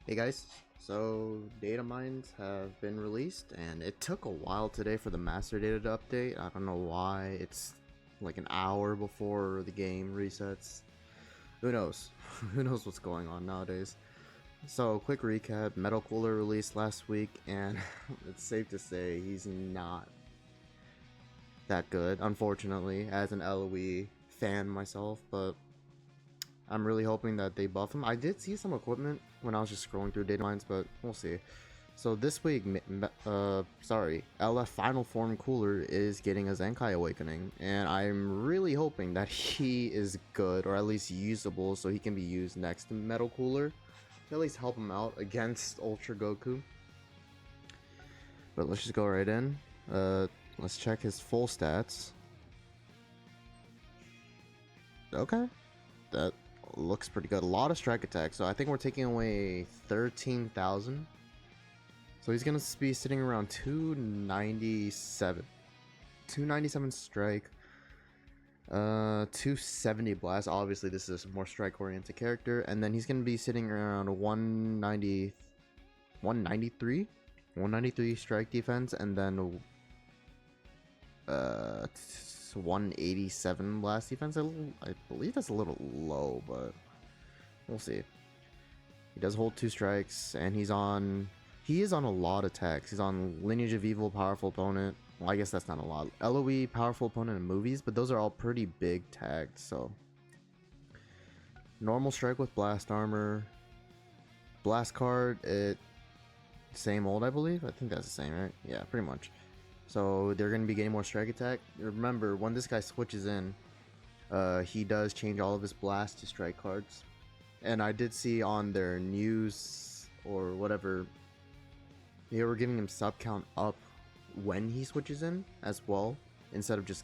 Hey guys, so data mines have been released and it took a while today for the master data to update. I don't know why, it's like an hour before the game resets. Who knows? Who knows what's going on nowadays. So quick recap, Metal Cooler released last week and it's safe to say he's not that good, unfortunately, as an LoE fan myself, but I'm really hoping that they buff him. I did see some equipment when I was just scrolling through data mines, but we'll see. So this week, LF Final Form Cooler is getting a Zenkai Awakening, and I'm really hoping that he is good, or at least usable, so he can be used next to Metal Cooler to at least help him out against Ultra Goku. But let's just go right in. Let's check his full stats. Okay, that looks pretty good. A lot of strike attack, so I think we're taking away 13,000. So he's gonna be sitting around 297 strike, 270 blast. Obviously this is a more strike oriented character, and then he's gonna be sitting around 193 strike defense, and then 187 blast defense. I believe that's a little low, but we'll see. He does hold 2 strikes, and he is on a lot of attacks. He's on Lineage of Evil, Powerful Opponent. Well, I guess that's not a lot. LoE, Powerful Opponent, and Movies, but those are all pretty big tagged. So normal strike with blast armor. Blast card, same old, I believe. I think that's the same, right? Yeah, pretty much. So they're going to be getting more strike attack. Remember, when this guy switches in, he does change all of his blast to strike cards. And I did see on their news or whatever, they were giving him sub count up when he switches in as well, instead of just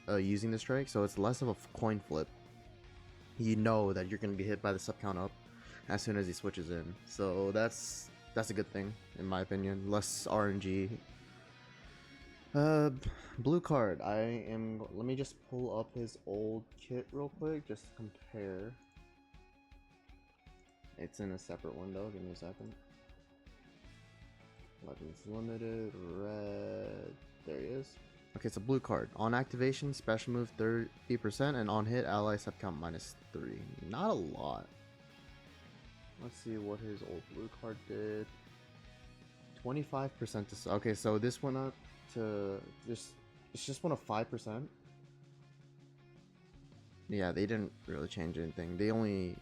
using the strike. So it's less of a coin flip. You know that you're going to be hit by the sub count up as soon as he switches in. So that's a good thing in my opinion. Less RNG. Blue card. Let me just pull up his old kit real quick, just to compare. It's in a separate window, give me a second. Weapons limited, red, there he is. Okay, so blue card. On activation, special move 30%, and on hit, ally sub count -3. Not a lot. Let's see what his old blue card did. 25% to, okay, so this went up to it's just went up 5%. Yeah, they didn't really change anything. They only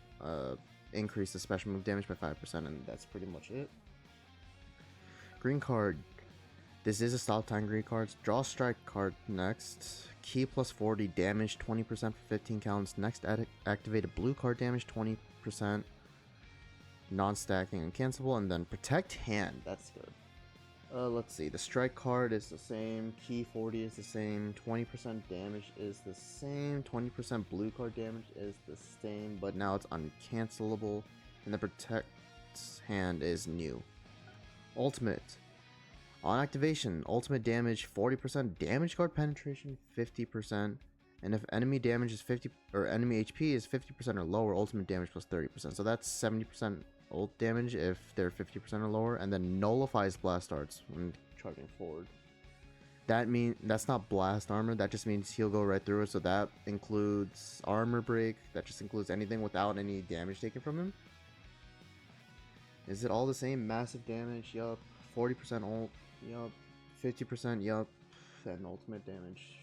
increased the special move damage by 5%, and that's pretty much it. Green card. This is a stop time green card. Draw strike card next. Key plus 40 damage, 20% for 15 counts. Next activated blue card damage, 20%. Non-stacking and cancelable, and then protect hand. That's good. Let's see. The strike card is the same. Key 40 is the same. 20% damage is the same. 20% blue card damage is the same, but now it's uncancelable. And the protect hand is new. Ultimate. On activation, ultimate damage 40%, damage card penetration 50%, and if enemy damage is 50 or enemy HP is 50% or lower, ultimate damage plus 30%. So that's 70% ult damage if they're 50% or lower, and then nullifies blast darts when charging forward. That's not blast armor, that just means he'll go right through it. So that includes armor break, that just includes anything without any damage taken from him. Is it all the same? Massive damage, yup. 40% ult, yup. 50%, yup. And ultimate damage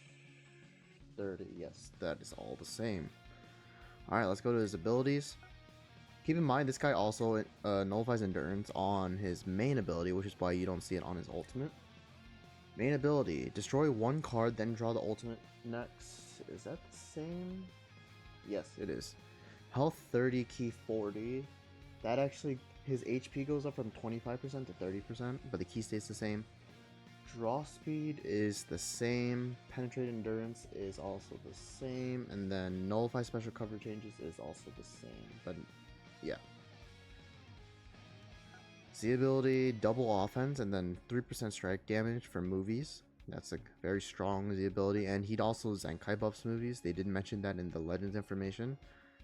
30, yes, that is all the same. Alright, let's go to his abilities. Keep in mind, this guy also nullifies endurance on his main ability, which is why you don't see it on his ultimate. Main ability, destroy one card, then draw the ultimate next. Is that the same? Yes, it is. Health 30, key 40. That actually, his HP goes up from 25% to 30%, but the key stays the same. Draw speed is the same. Penetrate endurance is also the same, and then nullify special cover changes is also the same. But yeah. Z ability, double offense, and then 3% strike damage for movies. That's a very strong Z ability, and he'd also Zenkai buffs movies. They didn't mention that in the Legends information.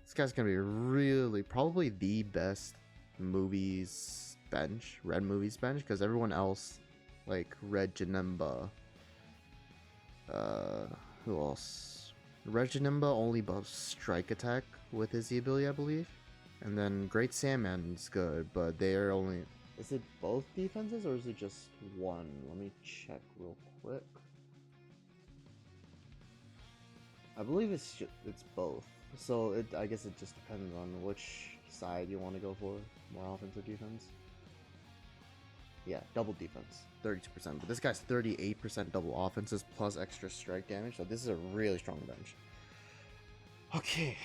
This guy's gonna be really, probably the best movies bench, red movies bench, because everyone else, like Red Janemba, who else? Red Janemba only buffs strike attack with his ability, I believe. And then Great Sandman's good, but they are only... Is it both defenses or is it just one? Let me check real quick. I believe it's both. So I guess it just depends on which side you want to go for. More offense or defense. Yeah, double defense, 32%. But this guy's 38% double offenses plus extra strike damage. So this is a really strong bench. Okay.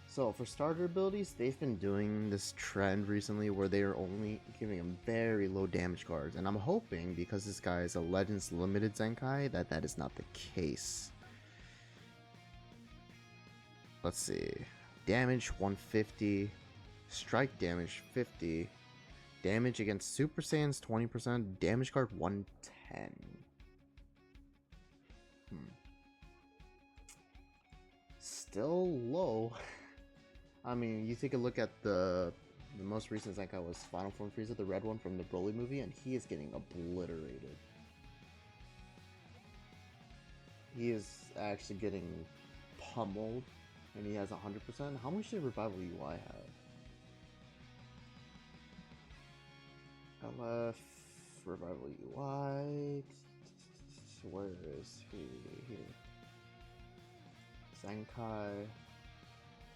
So for starter abilities, they've been doing this trend recently where they are only giving him very low damage cards. And I'm hoping, because this guy is a Legends Limited Zenkai, that is not the case. Let's see. Damage 150. Strike damage 50. Damage against Super Saiyans 20%. Damage card 110. Still low. I mean, you take a look at the most recent Zenkai was Final Form Frieza, the red one from the Broly movie, and he is getting obliterated. He is actually getting pummeled, and he has 100%. How much did Revival UI have? LF, Revival UI, where is he? Here. Zenkai.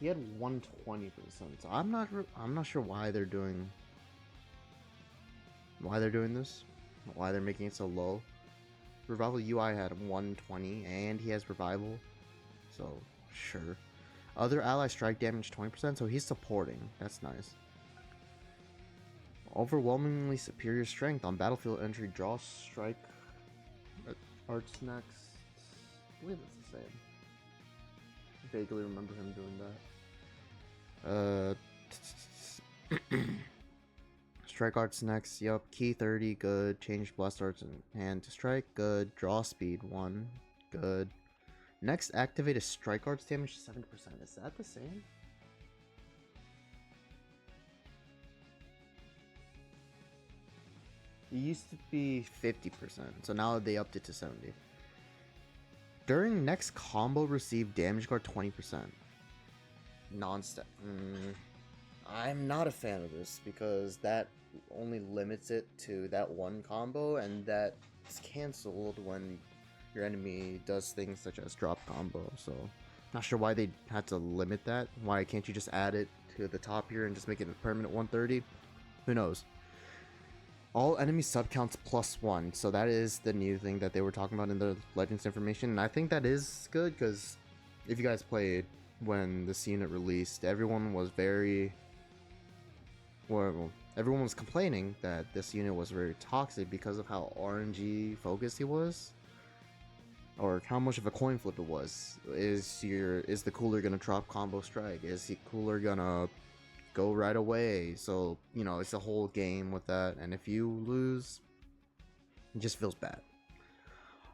He had 120%. So I'm not sure why they're doing this. Why they're making it so low. Revival UI had 120 and he has Revival. So sure. Other ally strike damage 20%, so he's supporting. That's nice. Overwhelmingly superior strength on battlefield entry. Draw strike. Arts next. I believe it's the same. I vaguely remember him doing that. Strike arts next. Yup. Key 30. Good. Change blast arts and hand to strike. Good. Draw speed 1. Good. Next, activate a strike arts damage 7%. Is that the same? It used to be 50%, so now they upped it to 70. During next combo, receive damage card 20%. Non-step. I'm not a fan of this because that only limits it to that one combo, and that's cancelled when your enemy does things such as drop combo. So, not sure why they had to limit that. Why can't you just add it to the top here and just make it a permanent 130? Who knows? All enemy subcounts +1, so that is the new thing that they were talking about in the Legends information, and I think that is good, because if you guys played when this unit released, everyone was everyone was complaining that this unit was very toxic because of how RNG focused he was, or how much of a coin flip it was. Is the cooler gonna drop combo strike? Is the cooler gonna go right away? So, you know, it's a whole game with that, and if you lose, it just feels bad.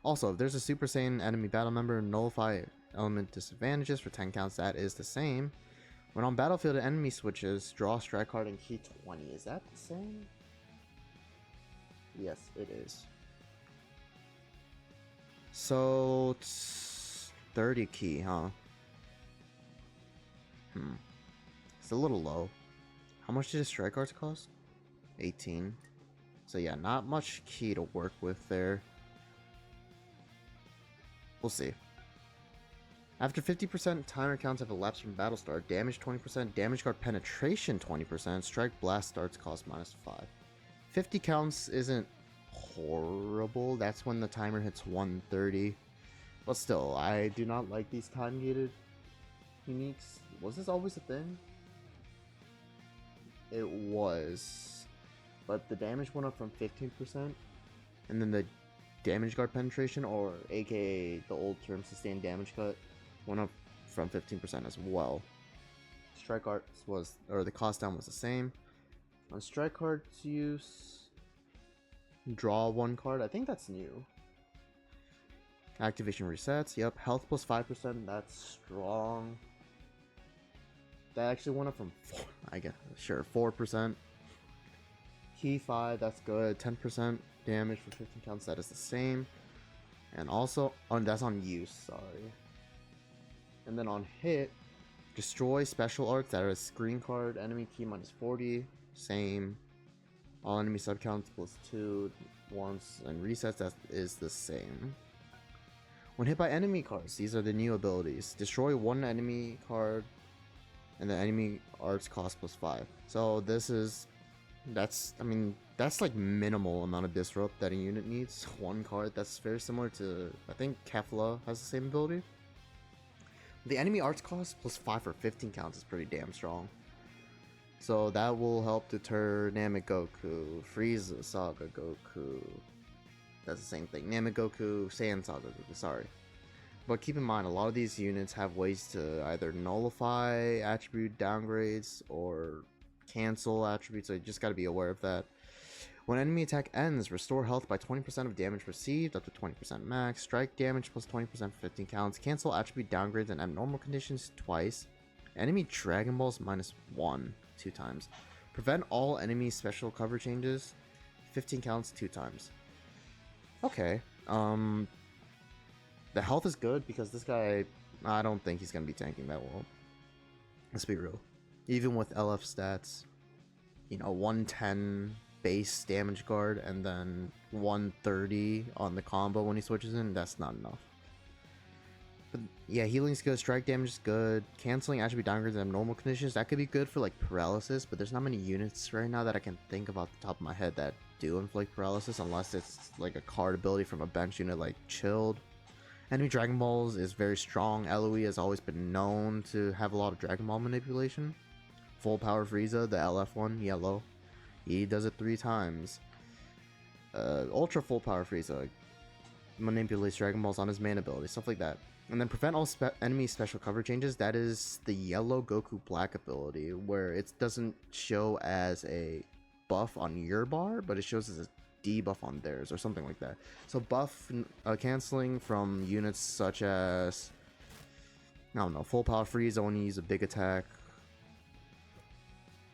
Also, if there's a Super Saiyan enemy battle member, nullify element disadvantages for 10 counts. That is the same. When on battlefield, an enemy switches, draw a strike card and key 20. Is that the same? Yes, it is. So, 30 key, huh? It's a little low. How much did his strike cards cost? 18. So yeah, not much key to work with there. We'll see. After 50% timer counts have elapsed from battle start, damage 20%, damage card penetration 20%, strike blast starts cost -5. 50 counts isn't horrible. That's when the timer hits 130. But still, I do not like these time gated uniques. Was this always a thing? It was, but the damage went up from 15%, and then the damage guard penetration, or aka the old term sustained damage cut, went up from 15% as well. Strike arts was, or the cost down was the same. On strike cards use, draw 1 card. I think that's new. Activation resets. Yep, health plus 5%. That's strong. That actually went up from 4, I guess, sure, 4%. Key 5, that's good. 10% damage for 15 counts, that is the same. And also, that's on use, sorry. And then on hit, destroy special arcs that are a screen card, enemy key minus 40, same. All enemy subcounts plus 2 once, and resets, that is the same. When hit by enemy cards, these are the new abilities. Destroy one enemy card, and the enemy arts cost plus 5. So this is, that's like minimal amount of disrupt that a unit needs. One card, that's very similar to, I think Kefla has the same ability. The enemy arts cost plus 5 for 15 counts is pretty damn strong. So that will help deter Namek Goku, Frieza Saga Goku. That's the same thing. Namek Goku, Saiyan Saga Goku, sorry. But keep in mind, a lot of these units have ways to either nullify attribute downgrades or cancel attributes, so you just gotta be aware of that. When enemy attack ends, restore health by 20% of damage received, up to 20% max. Strike damage plus 20% for 15 counts. Cancel attribute downgrades and abnormal conditions twice. Enemy Dragon Balls minus 1, 2 times. Prevent all enemy special cover changes, 15 counts, 2 times. Okay, the health is good because this guy, I don't think he's gonna be tanking that well. Let's be real. Even with LF stats, you know, 110 base damage guard and then 130 on the combo when he switches in, that's not enough. But yeah, healing's good, strike damage is good, canceling attribute downgrades and abnormal conditions, that could be good for like paralysis, but there's not many units right now that I can think of off the top of my head that do inflict paralysis, unless it's like a card ability from a bench unit like Chilled. Enemy Dragon Balls is very strong. LOE has always been known to have a lot of Dragon Ball manipulation. Full Power Frieza, the LF one, yellow, he does it 3 times. Ultra Full Power Frieza manipulates Dragon Balls on his main ability, stuff like that. And then prevent all enemy special cover changes, that is the yellow Goku Black ability, where it doesn't show as a buff on your bar, but it shows as a debuff on theirs, or something like that. So buff canceling from units such as, I don't know, Full Power Frieza when you use a big attack.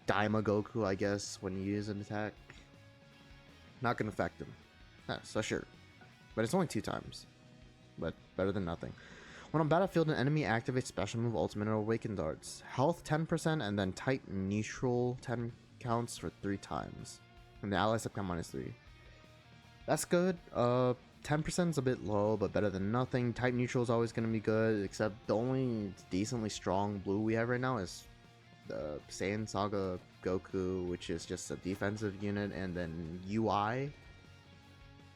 Daima Goku, I guess, when you use an attack. Not gonna affect him. So sure. But it's only 2 times. But better than nothing. When on battlefield, an enemy activates special move, ultimate, or awakened darts. Health 10% and then type neutral 10 counts for 3 times. And the ally subcount minus 3. That's good. 10% is a bit low, but better than nothing. Type neutral is always going to be good, except the only decently strong blue we have right now is the Saiyan Saga Goku, which is just a defensive unit, and then UI.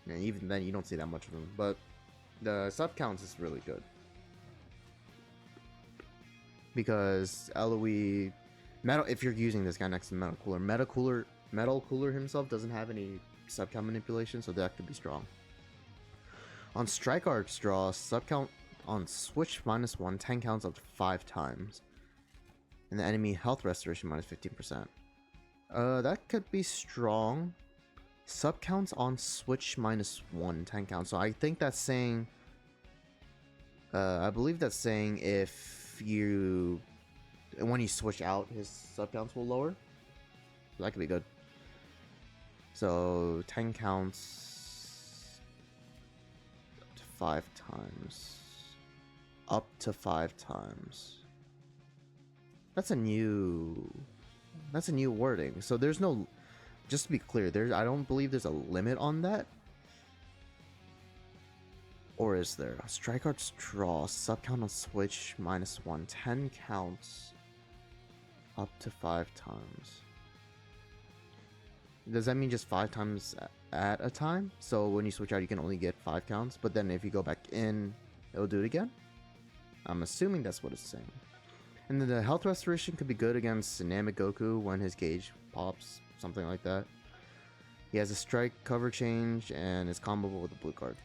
And even then, you don't see that much of him, but the sub counts is really good. Because LOE, Metal, if you're using this guy next to Metal Cooler himself doesn't have any subcount manipulation, so that could be strong. On Strike Arts draw, subcount on switch minus 1, 10 counts up to 5 times. And the enemy health restoration minus 15%. That could be strong. Subcounts on switch minus 1, 10 counts. So I think that's saying, I believe that's saying if you, when you switch out, his subcounts will lower. So that could be good. So 10 counts up to 5 times. Up to 5 times. That's a new wording. So there's no, just to be clear, I don't believe there's a limit on that. Or is there? Strike Arts draw, subcount on switch minus 1, 10 counts up to 5 times. Does that mean just 5 times at a time? So when you switch out, you can only get 5 counts, but then if you go back in, it'll do it again? I'm assuming that's what it's saying. And then the health restoration could be good against Namek Goku when his gauge pops, something like that. He has a strike cover change and is comboable with a blue card.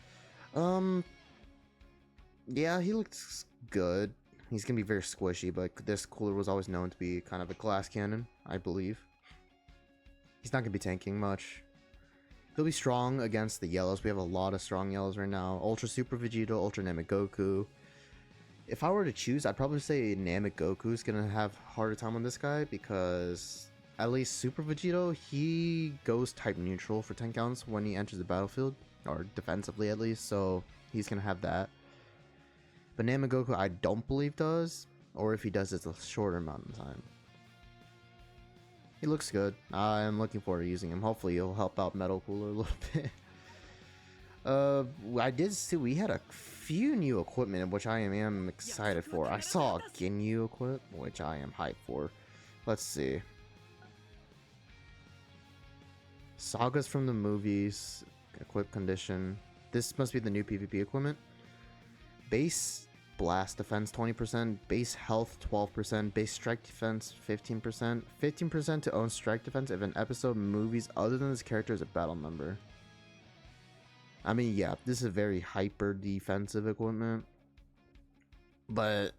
Yeah, he looks good. He's gonna be very squishy, but this cooler was always known to be kind of a glass cannon, I believe. He's not gonna be tanking much. He'll be strong against the yellows. We have a lot of strong yellows right now. Ultra Super Vegito, Ultra Namek Goku. If I were to choose, I'd probably say Namek Goku's gonna have a harder time on this guy because at least Super Vegito, he goes type neutral for 10 counts when he enters the battlefield, or defensively at least, so he's gonna have that. But Namek Goku, I don't believe does, or if he does, it's a shorter amount of time. He looks good. I'm looking forward to using him. Hopefully he'll help out Metal Cooler a little bit. I did see we had a few new equipment, which I am excited for. I saw Ginyu equip, which I am hyped for. Let's see. Sagas from the movies, equip condition. This must be the new PvP equipment. Base blast defense 20%, base health 12%, base strike defense 15%, 15% to own strike defense if an episode movies other than this character is a battle member. I mean, yeah, this is a very hyper defensive equipment, but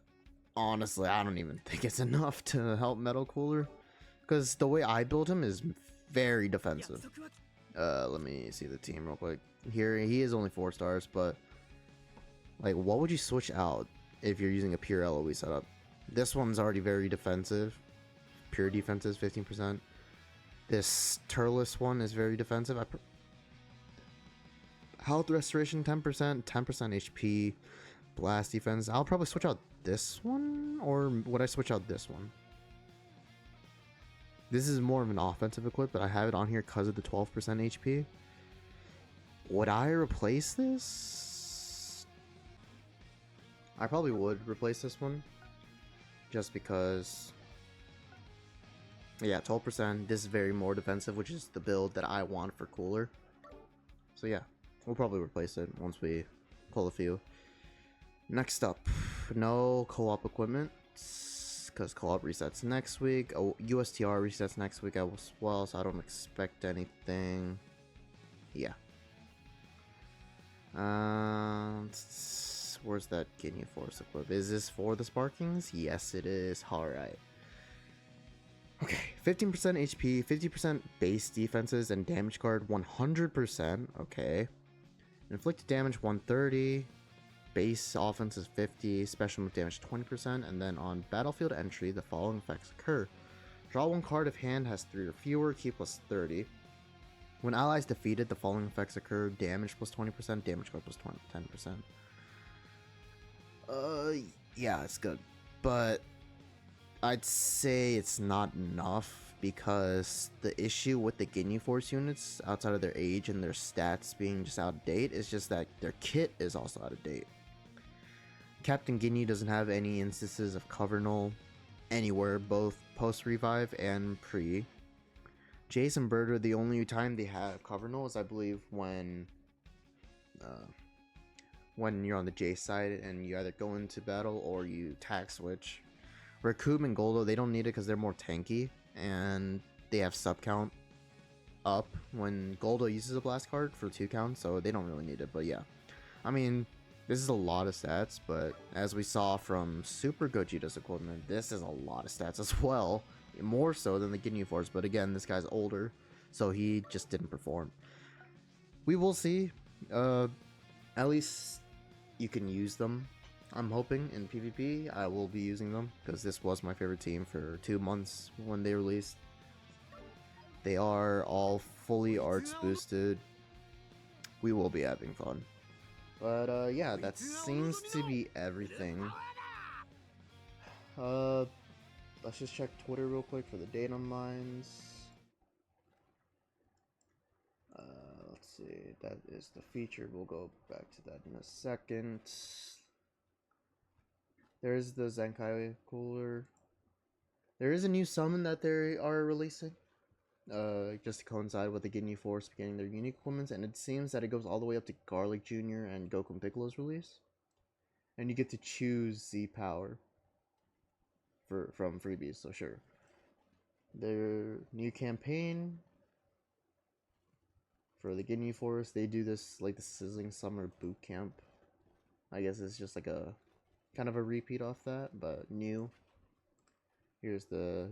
honestly, I don't even think it's enough to help Metal Cooler, because the way I build him is very defensive. Let me see the team real quick. Here, he is only 4 stars, but like, what would you switch out if you're using a pure LOE setup? This one's already very defensive. Pure defense is 15%. This Turles one is very defensive. Health restoration 10%, 10% HP, blast defense. I'll probably switch out this one, or would I switch out this one? This is more of an offensive equip, but I have it on here because of the 12% HP. Would I replace this? I probably would replace this one, just because, yeah, 12%. This is very more defensive, which is the build that I want for Cooler. So yeah, we'll probably replace it once we pull a few. Next up, no co-op equipment, because co-op resets next week. Oh, USTR resets next week as well, so I don't expect anything. Yeah. Where's that Ginyu Force equip? Is this for the Sparkings? Yes, it is. Alright. Okay, 15% HP, 50% base defenses, and damage card 100%. Okay. Inflicted damage 130. Base offense is 50. Special move damage 20%. And then on battlefield entry, the following effects occur. Draw 1 card if hand has 3 or fewer. Keep plus 30. When allies defeated, the following effects occur. Damage plus 20%. Damage card plus 10%. Yeah, it's good. But I'd say it's not enough, because the issue with the Ginyu Force units, outside of their age and their stats being just out of date, is just that their kit is also out of date. Captain Ginyu doesn't have any instances of cover null anywhere, both post-revive and pre. Jace and Birder, the only time they have cover null is, I believe, when you're on the Jace side and you either go into battle or you tag switch. Raccoon and Goldo, they don't need it because they're more tanky and they have sub count up when Goldo uses a blast card for 2 counts, so they don't really need it. But yeah, I mean, this is a lot of stats, but as we saw from Super Gogeta's equipment, this is a lot of stats as well, more so than the Ginyu Force. But again, this guy's older, so he just didn't perform. We will see. At least you can use them. I'm hoping in PvP I will be using them, because this was my favorite team for 2 months when they released. They are all fully arts boosted. We will be having fun. But yeah, that seems to be everything. Let's just check Twitter real quick for the data mines. Let's see, that is the feature. We'll go back to that in a second. There's the Zenkai Cooler. There is a new summon that they are releasing, just to coincide with the Ginyu Force getting their unique equipments, and it seems that it goes all the way up to Garlic Jr. and Goku and Piccolo's release. And you get to choose Z Power from freebies, so sure. Their new campaign for the Ginyu Force, they do this like the Sizzling Summer Boot Camp. I guess it's just like a kind of a repeat off that, but new. Here's the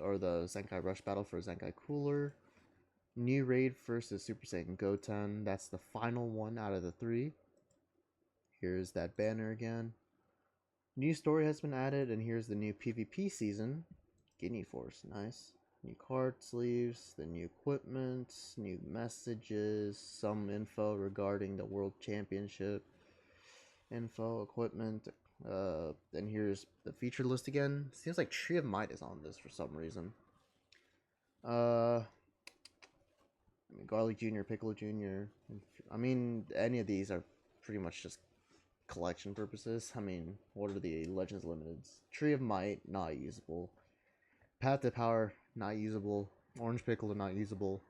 or the Zenkai Rush Battle for Zenkai Cooler. New raid versus Super Saiyan Goten. That's the final one out of the 3. Here's that banner again. New story has been added, and here's the new PvP season. Ginyu Force, nice. New card sleeves, the new equipment, new messages, some info regarding the World Championship. Info, equipment, then here's the feature list again. Seems like Tree of Might is on this for some reason. Garlic Jr., Piccolo Jr. I mean, any of these are pretty much just collection purposes. I mean, what are the Legends Limiteds? Tree of Might, not usable. Path to Power, not usable. Orange Piccolo, not usable.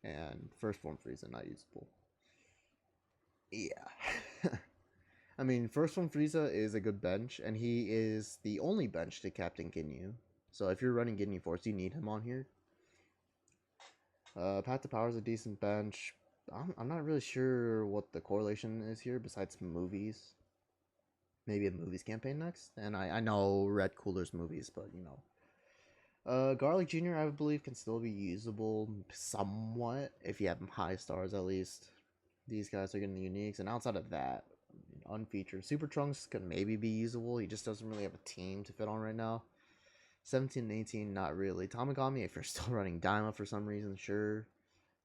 And First Form Frieza, not usable. Yeah. I mean, First Form Frieza is a good bench, and he is the only bench to Captain Ginyu. So if you're running Ginyu Force, you need him on here. Path to Power is a decent bench. I'm not really sure what the correlation is here besides movies. Maybe a movies campaign next. And I know Red Cooler's movies, but you know. Garlic Jr. I believe can still be usable somewhat if you have high stars at least. These guys are getting the uniques, and outside of that, unfeatured. Super Trunks could maybe be usable. He just doesn't really have a team to fit on right now. 17 and 18, not really. Tamagami, if you're still running Daima for some reason, sure.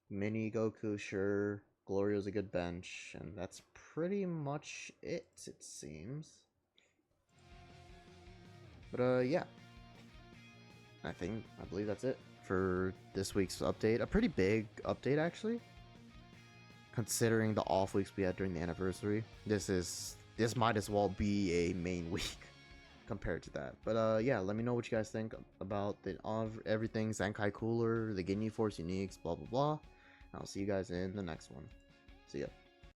Mini Goku, sure. Glorio's a good bench, and that's pretty much it seems. But yeah, I believe that's it for this week's update. A pretty big update, actually, considering the off weeks we had during the anniversary. This might as well be a main week compared to that. But yeah, let me know what you guys think about everything Zenkai Cooler, the Ginyu Force uniques, blah blah blah. I'll see you guys in the next one. See ya.